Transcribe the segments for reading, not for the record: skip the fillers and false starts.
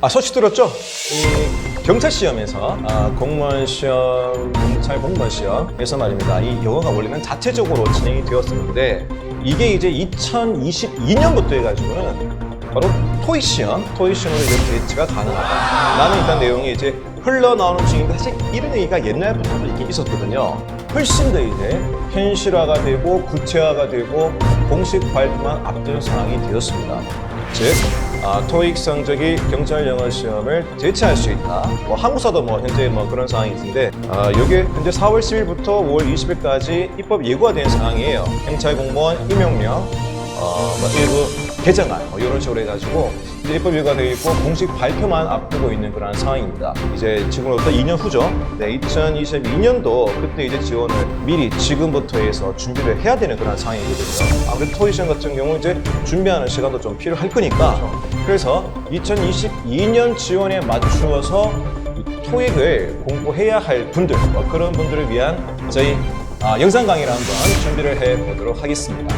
소식 들었죠? 이 경찰 시험에서 공무원 시험, 경찰 공무원 시험에서 말입니다. 이 영어가 원래는 자체적으로 진행이 되었었는데 이게 이제 2022년부터 해가지고는 바로 토익 시험으로 이렇게 대체가 가능하다. 라는 일단 내용이 이제 흘러나오는 중인데 사실 이런 얘기가 옛날부터도 있긴 있었거든요. 훨씬 더 이제 현실화가 되고 구체화가 되고 공식 발표만 앞둔 상황이 되었습니다. 즉, 토익 성적이 경찰 영어 시험을 대체할 수 있다. 한국사도 현재 그런 상황이 있는데, 이게 현재 4월 10일부터 5월 20일까지 입법 예고가 된 상황이에요. 경찰 공무원 임용령, 일부 개정안 이런 식으로 해가지고 이제 입법 예고가 되어 있고 공식 발표만 앞두고 있는 그런 상황입니다. 이제 지금으로부터 2년 후죠. 네, 2022년도 그때 이제 지원을 미리 지금부터 해서 준비를 해야 되는 그런 상황이거든요. 아무래도 토익 시험 같은 경우 이제 준비하는 시간도 좀 필요할 거니까 그래서 2022년 지원에 맞추어서 토익을 공부해야 할 분들 그런 분들을 위한 저희 영상 강의를 한번 준비를 해 보도록 하겠습니다.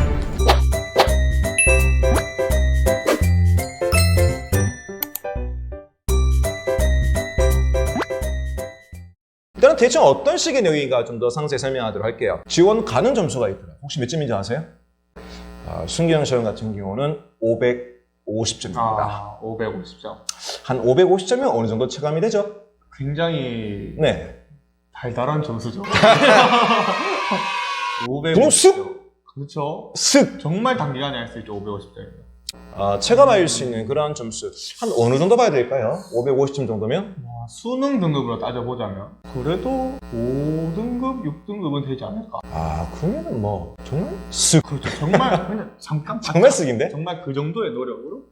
일단은 대충 어떤 식의 내용인가 좀 더 상세히 설명하도록 할게요. 지원 가능 점수가 있더라고요. 혹시 몇 점인지 아세요? 순기형 시험 같은 경우는 550점입니다. 550점. 한 550점이면 어느 정도 체감이 되죠? 굉장히 달달한 점수죠. 그럼 550점. 그렇죠. 슥! 정말 단기간에 할 수 있죠, 550점이면. 체감할 수 있는 그러한 점수 한 어느 정도 봐야 될까요? 550점 정도면? 수능 등급으로 따져보자면 그래도 5등급, 6등급은 되지 않을까? 그러면은 정말 슥! 그렇죠. 정말 그냥 잠깐 정말 슥인데? 정말 그 정도의 노력으로?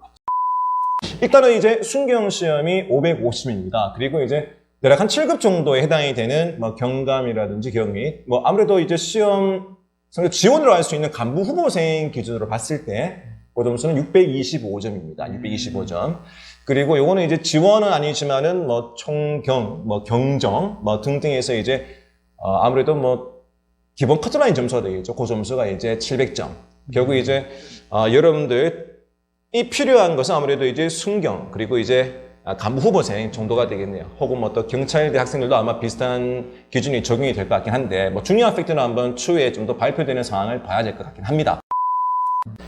일단은 이제 순기형 시험이 550입니다. 그리고 이제 대략 한 7급 정도에 해당이 되는 경감이라든지 경리 아무래도 이제 시험 성적 지원으로 할 수 있는 간부 후보생 기준으로 봤을 때 그 점수는 625점입니다. 625점. 그리고 요거는 이제 지원은 아니지만은 총경, 경정 등등해서 이제 아무래도 기본 커트라인 점수가 되겠죠. 그 점수가 이제 700점. 결국 이제 여러분들이 필요한 것은 아무래도 이제 순경 그리고 이제 간부 후보생 정도가 되겠네요. 혹은 또 경찰대 학생들도 아마 비슷한 기준이 적용이 될 것 같긴 한데 중요한 팩트는 한번 추후에 좀 더 발표되는 상황을 봐야 될 것 같긴 합니다.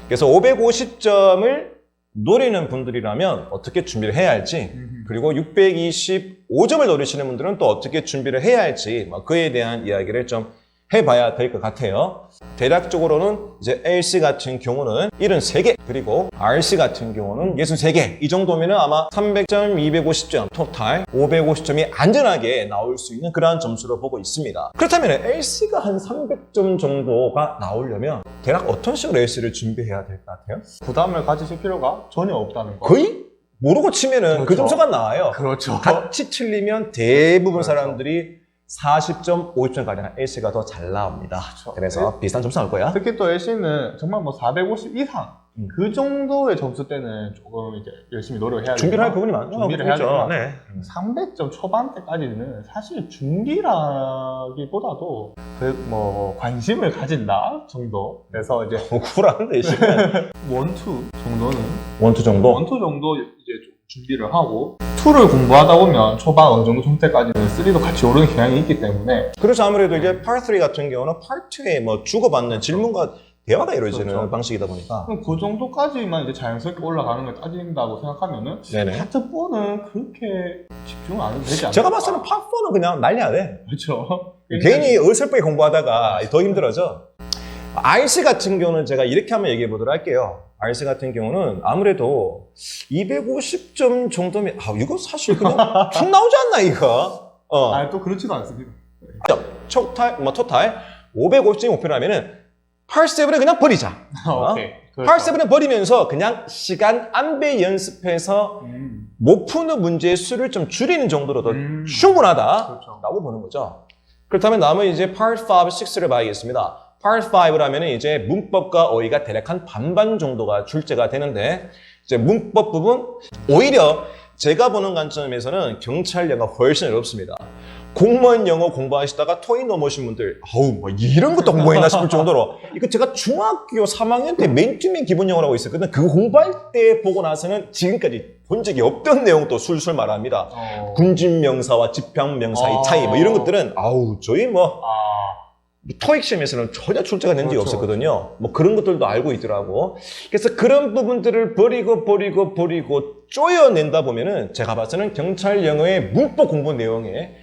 그래서 550점을 노리는 분들이라면 어떻게 준비를 해야 할지 그리고 625점을 노리시는 분들은 또 어떻게 준비를 해야 할지 그에 대한 이야기를 좀 해봐야 될 것 같아요. 대략적으로는 이제 LC 같은 경우는 73개 그리고 RC 같은 경우는 63개 이 정도면은 아마 300점, 250점 토탈 550점이 안전하게 나올 수 있는 그러한 점수로 보고 있습니다. 그렇다면 LC가 한 300점 정도가 나오려면 대략 어떤 식으로 LC를 준비해야 될 것 같아요? 부담을 가지실 필요가 전혀 없다는 거. 거의 모르고 치면은 그 그렇죠. 점수가 나와요. 그렇죠. 같이 틀리면 대부분 그렇죠. 사람들이 40점, 50점까지는 LC가 더 잘 나옵니다. 그렇죠. 그래서 비슷한 점수 나올 거야. 특히 또 LC는 정말 450 이상 그 정도의 점수 때는 조금 이제 열심히 노력을 해야 준비를 할 되지만 부분이 많죠. 준비를 해야 되지만 네. 300점 초반대까지는 사실 준비라기보다도 관심을 가진다 정도. 그래서 이제 쿨한데 LC는 원투 정도는 원투 정도? 원투 정도 이제 좀 준비를 하고 2를 공부하다 보면 초반 어느 정도 정도까지는 3도 같이 오르는 경향이 있기 때문에 그래서 아무래도 이제 Part 3 같은 경우는 Part 2에 주고받는 질문과 대화가 이루어지는 그렇죠. 방식이다 보니까 그럼 그 정도까지만 이제 자연스럽게 올라가는 걸 따진다고 생각하면은 네네. 파트 4는 그렇게 집중 안 해도 되지 않을까? 제가 봤을 때는 Part 4는 그냥 난리야 돼. 그렇죠. 괜히 어설프게 공부하다가 더 힘들어져. RC 같은 경우는 제가 이렇게 한번 얘기해 보도록 할게요. RC 같은 경우는 아무래도 250점 정도면 이거 사실 그냥 툭 나오지 않나 이거? 또 그렇지도 않습니다. 토탈 550점이 목표라면은 Part 7은 그냥 버리자. 오케이. Part 7은 버리면서 그냥 시간 안배 연습해서 못 푸는 문제의 수를 좀 줄이는 정도로도 충분하다라고 그렇죠. 보는 거죠. 그렇다면 남은 이제 Part 5, 6를 봐야겠습니다. Part 5라면 이제 문법과 어휘가 대략 한 반반 정도가 출제가 되는데 이제 문법 부분 오히려 제가 보는 관점에서는 경찰 영어가 훨씬 어렵습니다. 공무원 영어 공부하시다가 토익 넘으신 분들 이런 것도 공부했나 싶을 정도로 이거 제가 중학교 3학년 때 맨투맨 기본 영어라고 있었거든요. 그거 공부할 때 보고 나서는 지금까지 본 적이 없던 내용도 술술 말합니다. 군진 명사와 집행 명사의 차이 뭐 이런 것들은 저희 토익 시험에서는 전혀 출제가 된 적이 그렇죠. 없었거든요. 뭐 그런 것들도 알고 있더라고. 그래서 그런 부분들을 버리고 쪼여낸다 보면은 제가 봐서는 경찰 영어의 문법 공부 내용에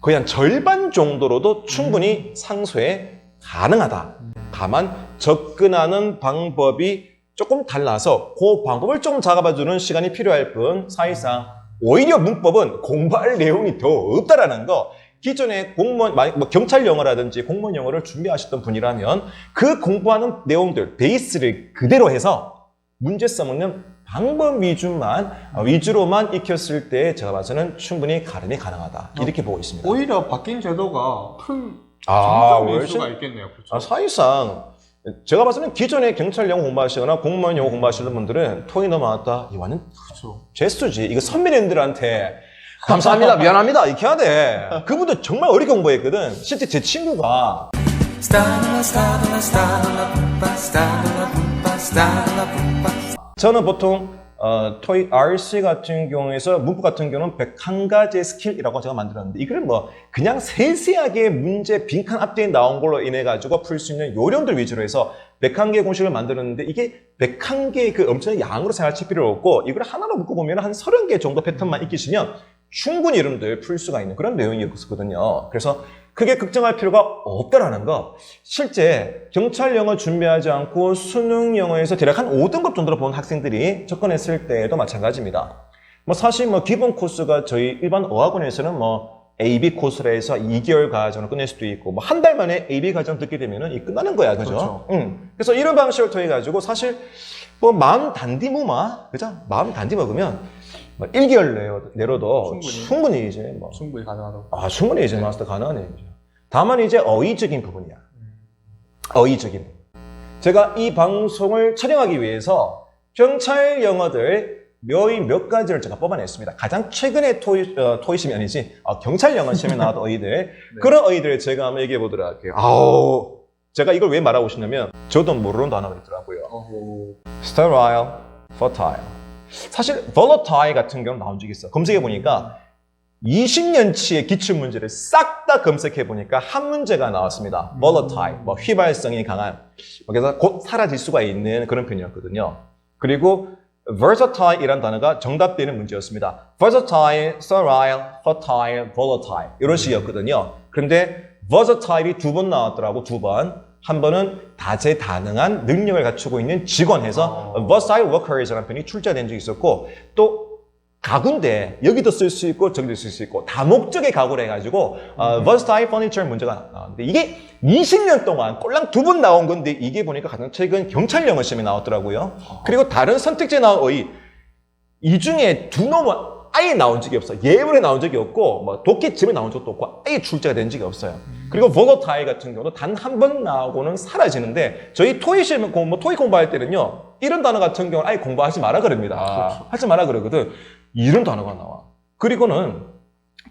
거의 한 절반 정도로도 충분히 상쇄 가능하다. 다만 접근하는 방법이 조금 달라서 그 방법을 좀 잡아주는 시간이 필요할 뿐 사실상 오히려 문법은 공부할 내용이 더 없다라는 거. 기존에 공무원, 뭐 경찰 영어라든지 공무원 영어를 준비하셨던 분이라면 그 공부하는 내용들, 베이스를 그대로 해서 문제 써먹는 방법 위주로만 익혔을 때 제가 봐서는 충분히 가름이 가능하다. 이렇게 보고 있습니다. 오히려 바뀐 제도가 큰 장점일 수가 있겠네요. 그렇죠? 사실상 제가 봐서는 기존에 경찰 영어 공부하시거나 공무원 영어 공부하시는 분들은 토익 넘어왔다. 이 완전 제스처지. 이거 선배님들한테 감사합니다, 미안합니다 이렇게 해야 돼. 그분도 정말 어렵게 공부했거든. 실제 제 친구가 저는 보통 토익 RC 같은 경우에서 문법 같은 경우는 101가지의 스킬이라고 제가 만들었는데 이걸 뭐 그냥 세세하게 문제 빈칸 앞뒤에 나온 걸로 인해 가지고 풀 수 있는 요령들 위주로 해서 101개의 공식을 만들었는데 이게 101개의 그 엄청난 양으로 생각할 필요 없고 이걸 하나로 묶어보면 한 30개 정도 패턴만 익히시면 충분히 여러분들 풀 수가 있는 그런 내용이었거든요. 그래서 크게 걱정할 필요가 없다라는 거. 실제 경찰 영어 준비하지 않고 수능 영어에서 대략 한 5등급 정도로 본 학생들이 접근했을 때도 마찬가지입니다. 뭐 사실 뭐 기본 코스가 저희 일반 어학원에서는 뭐 AB 코스라 해서 2개월 과정을 끝낼 수도 있고 뭐 한 달 만에 AB 과정 듣게 되면은 이 끝나는 거야. 그죠? 그렇죠. 그래서 이런 방식을 통해 가지고 사실 뭐 마음 단디 무마, 그죠? 마음 단디 먹으면 뭐 1개월 내로도 충분히 이제 뭐 충분히 가능하다고. 충분히 이제 마스터 가능한 얘기죠. 다만 이제 어휘적인 부분이야. 어휘적인 부분. 제가 이 방송을 촬영하기 위해서 경찰 영어들 몇 가지를 제가 뽑아냈습니다. 가장 최근에 토익 시험이 아니지 경찰 영어 시험에 나왔던 어휘들 그런 어휘들을 제가 한번 얘기해 보도록 할게요. 제가 이걸 왜 말하고 싶냐면 저도 모르는 단어가 있더라고요. sterile, fertile. 사실 volatile 같은 경우는 나온 적이 있어. 검색해 보니까 20년치의 기출문제를 싹 다 검색해 보니까 한 문제가 나왔습니다. volatile, 뭐 휘발성이 강한, 그래서 곧 사라질 수가 있는 그런 표현이었거든요. 그리고 versatile 이란 단어가 정답되는 문제였습니다. versatile, sterile, fertile, volatile 이런 식이었거든요. 그런데 versatile이 2번 나왔더라고, 2번. 한 번은 다재다능한 능력을 갖추고 있는 직원에서 versatile workers라는 표현이 출제된 적이 있었고 또 가구인데 여기도 쓸 수 있고 저기도 쓸 수 있고 다목적의 가구를 해가지고 versatile furniture 문제가 나왔는데 이게 20년 동안 꼴랑 2번 나온 건데 이게 보니까 가장 최근 경찰 영어 시험에 나왔더라고요. 그리고 다른 선택지에 나온 어휘 이 중에 두 놈은 아예 나온 적이 없어요. 예문에 나온 적이 없고 뭐 독해집에 나온 적도 없고 아예 출제가 된 적이 없어요. 그리고 volatile 같은 경우도 단 한 번 나오고는 사라지는데 저희 토익 시험 토익 공부할 때는요 이런 단어 같은 경우는 아예 공부하지 마라 그럽니다. 하지 마라 그러거든. 이런 단어가 나와. 그리고는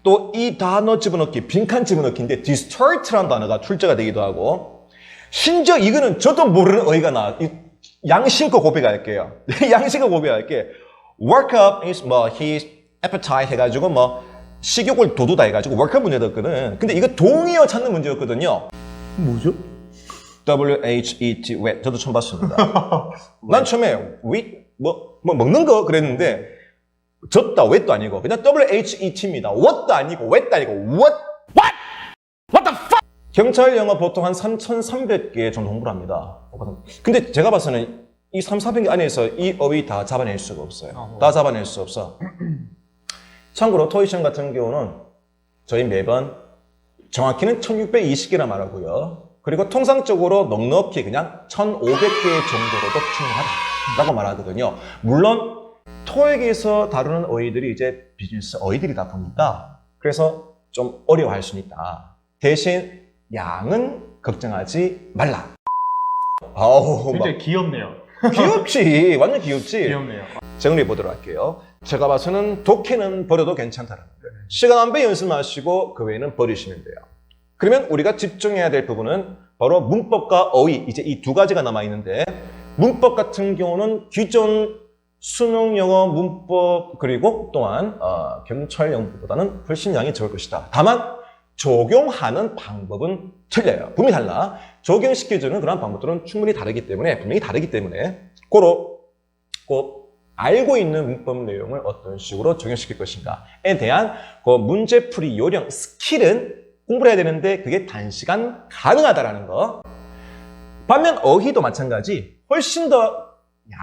또 이 단어 집어넣기, 빈칸 집어넣기인데 distort라는 단어가 출제가 되기도 하고 심지어 이거는 저도 모르는 어휘가 나와. 양심껏 고백할게요. 양심껏 고백할게. work up is 뭐 his appetite 해가지고 뭐 식욕을 돋우다 해가지고 work up 문제였거든. 근데 이거 동의어 찾는 문제였거든요. 뭐죠? WHET, wet. 저도 처음 봤습니다. 난 처음에 뭐 먹는 거 그랬는데 졌다, wet도 아니고 그냥 WHET입니다. what도 아니고 wet도 아니고 what the fuck? 경찰 영어 보통 한 3,300개 정도 공부를 합니다. 근데 제가 봐서는 이 3,400개 안에서 이 어휘 다 잡아낼 수가 없어요. 다 잡아낼 수 없어. 참고로 토익 시험 같은 경우는 저희 매번 정확히는 1,620개나 말하고요. 그리고 통상적으로 넉넉히 그냥 1,500개 정도로도 충분하다라고 말하거든요. 물론 토익에서 다루는 어휘들이 이제 비즈니스 어휘들이다 보니까 그래서 좀 어려워할 수는 있다. 대신 양은 걱정하지 말라. 굉장히 귀엽네요. 귀엽지. 완전 귀엽지. 귀엽네요. 정리해 보도록 할게요. 제가 봐서는 독해는 버려도 괜찮다는 거예요. 시간 한 배 연습하시고 그 외에는 버리시면 돼요. 그러면 우리가 집중해야 될 부분은 바로 문법과 어휘, 이제 이 두 가지가 남아있는데 문법 같은 경우는 기존 수능 영어 문법 그리고 또한 경찰 영어보다는 훨씬 양이 적을 것이다. 다만 적용하는 방법은 틀려요. 분명히 달라. 적용시켜주는 그런 방법들은 충분히 다르기 때문에 분명히 다르기 때문에 꼭 알고 있는 문법 내용을 어떤 식으로 적용시킬 것인가에 대한 그 문제풀이 요령, 스킬은 공부를 해야 되는데 그게 단시간 가능하다라는 거. 반면 어휘도 마찬가지. 훨씬 더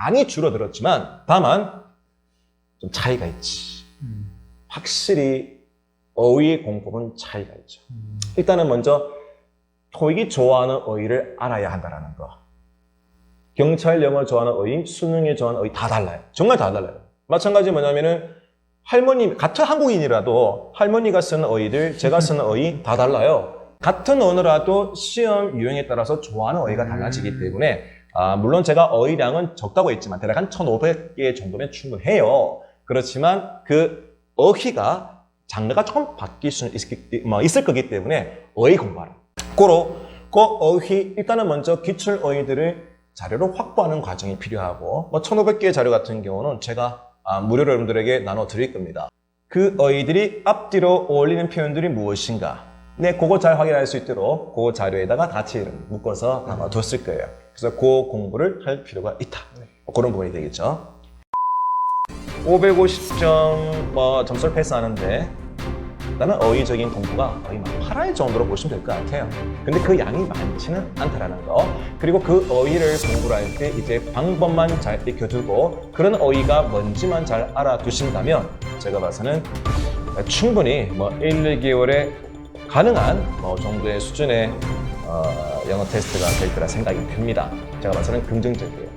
양이 줄어들었지만 다만 좀 차이가 있지. 확실히 어휘 공법은 차이가 있죠. 일단은 먼저 토익이 좋아하는 어휘를 알아야 한다는 거. 경찰 영어 좋아하는 어휘, 수능에 좋아하는 어휘 다 달라요. 정말 다 달라요. 마찬가지 뭐냐면은 할머니, 같은 한국인이라도 할머니가 쓰는 어휘들, 제가 쓰는 어휘 다 달라요. 같은 언어라도 시험 유형에 따라서 좋아하는 어휘가 달라지기 때문에 물론 제가 어휘량은 적다고 했지만 대략 한 1,500개 정도면 충분해요. 그렇지만 그 어휘가 장르가 조금 바뀔 수 있을 거기 때문에 어휘 공부하라. 그 어휘 일단은 먼저 기출 어휘들을 자료로 확보하는 과정이 필요하고 1,500개의 자료 같은 경우는 제가 무료로 여러분들에게 나눠드릴 겁니다. 그 어휘들이 앞뒤로 어울리는 표현들이 무엇인가 그거 잘 확인할 수 있도록 그 자료에다가 같이 묶어서 남아뒀을 거예요. 그래서 그 공부를 할 필요가 있다. 그런 부분이 되겠죠. 550점 점수를 패스하는데 나는 어휘적인 공부가 거의 8할 정도로 보시면 될 것 같아요. 근데 그 양이 많지는 않다라는 거. 그리고 그 어휘를 공부를 할 때 이제 방법만 잘 익혀두고 그런 어휘가 뭔지만 잘 알아두신다면 제가 봐서는 충분히 1, 2개월에 가능한 정도의 수준의 영어 테스트가 될 거라 생각이 듭니다. 제가 봐서는 긍정적이에요.